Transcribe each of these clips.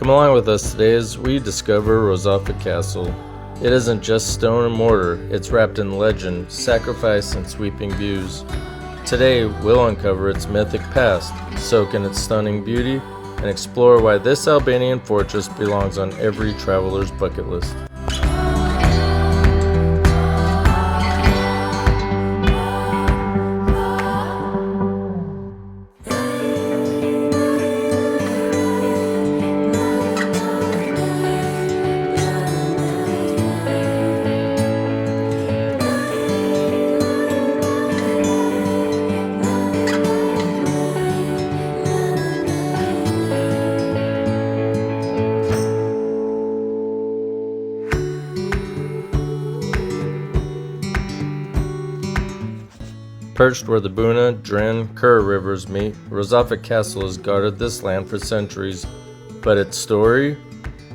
Come along with us today as we discover Rozafa Castle. It isn't just stone and mortar, it's wrapped in legend, sacrifice, and sweeping views. Today, we'll uncover its mythic past, soak in its stunning beauty, and explore why this Albanian fortress belongs on every traveler's bucket list. Perched where the Buna, Drin, Kur rivers meet, Rozafa Castle has guarded this land for centuries. But its story?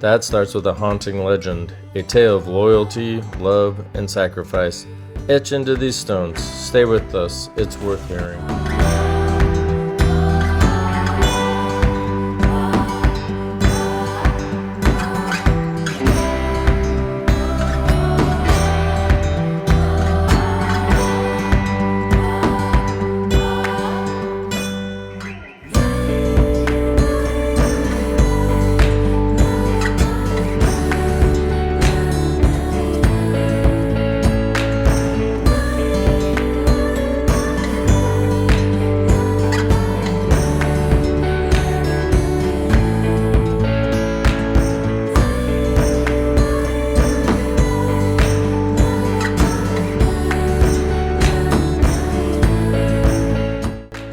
That starts with a haunting legend, a tale of loyalty, love, and sacrifice. Etch into these stones. Stay with us, it's worth hearing.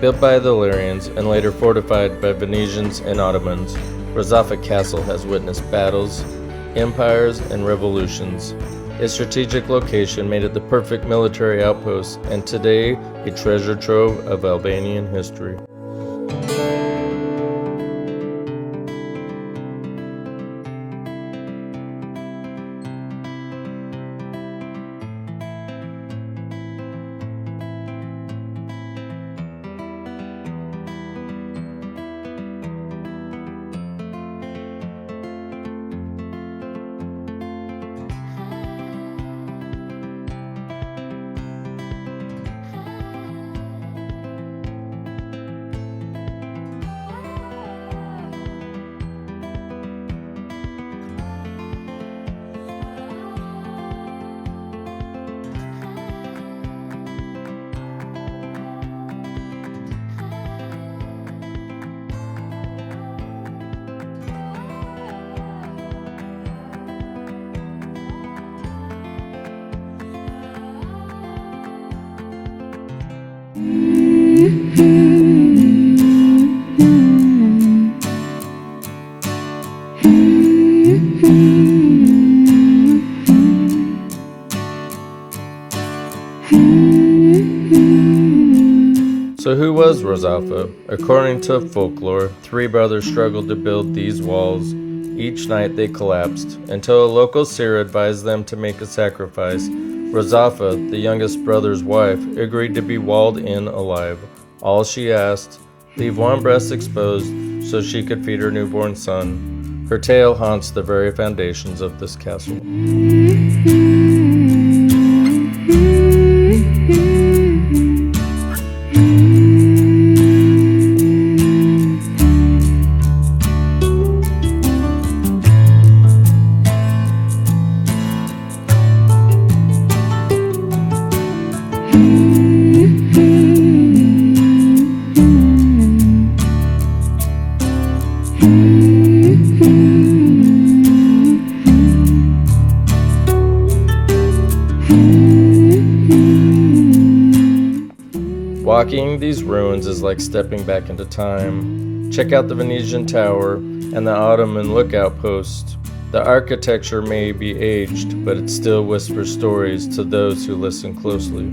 Built by the Illyrians and later fortified by Venetians and Ottomans, Rozafa Castle has witnessed battles, empires, and revolutions. Its strategic location made it the perfect military outpost and today a treasure trove of Albanian history. So who was Rozafa? According to folklore, three brothers struggled to build these walls. Each night they collapsed, until a local seer advised them to make a sacrifice. Rozafa, the youngest brother's wife, agreed to be walled in alive. All she asked, leave one breast exposed so she could feed her newborn son. Her tale haunts the very foundations of this castle. Walking these ruins is like stepping back into time. Check out the Venetian tower and the Ottoman lookout post. The architecture may be aged, but it still whispers stories to those who listen closely.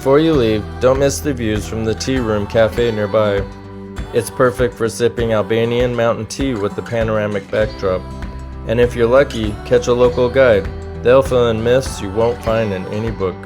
Before you leave, don't miss the views from the Tea Room Cafe nearby. It's perfect for sipping Albanian mountain tea with the panoramic backdrop. And if you're lucky, catch a local guide. They'll fill in myths you won't find in any book.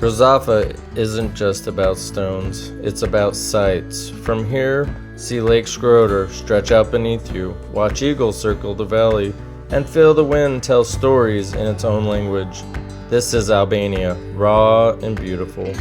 Rozafa isn't just about stones, it's about sights. From here, see Lake Shkodër stretch out beneath you, watch eagles circle the valley, and feel the wind tell stories in its own language. This is Albania, raw and beautiful.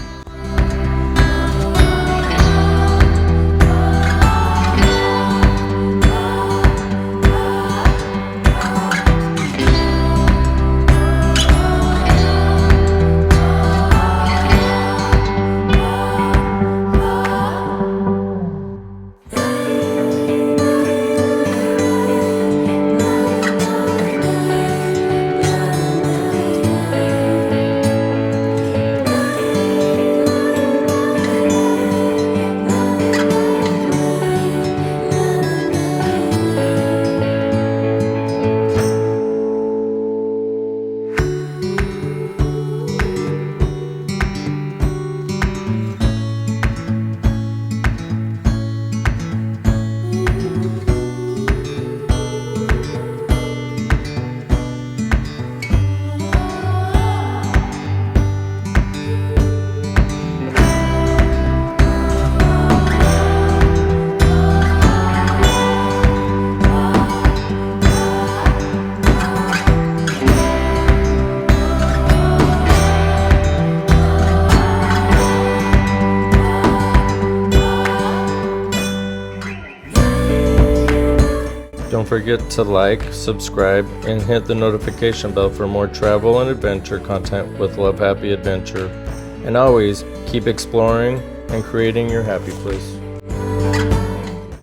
Don't forget to like, subscribe, and hit the notification bell for more travel and adventure content with Love Happy Adventure. And always keep exploring and creating your happy place.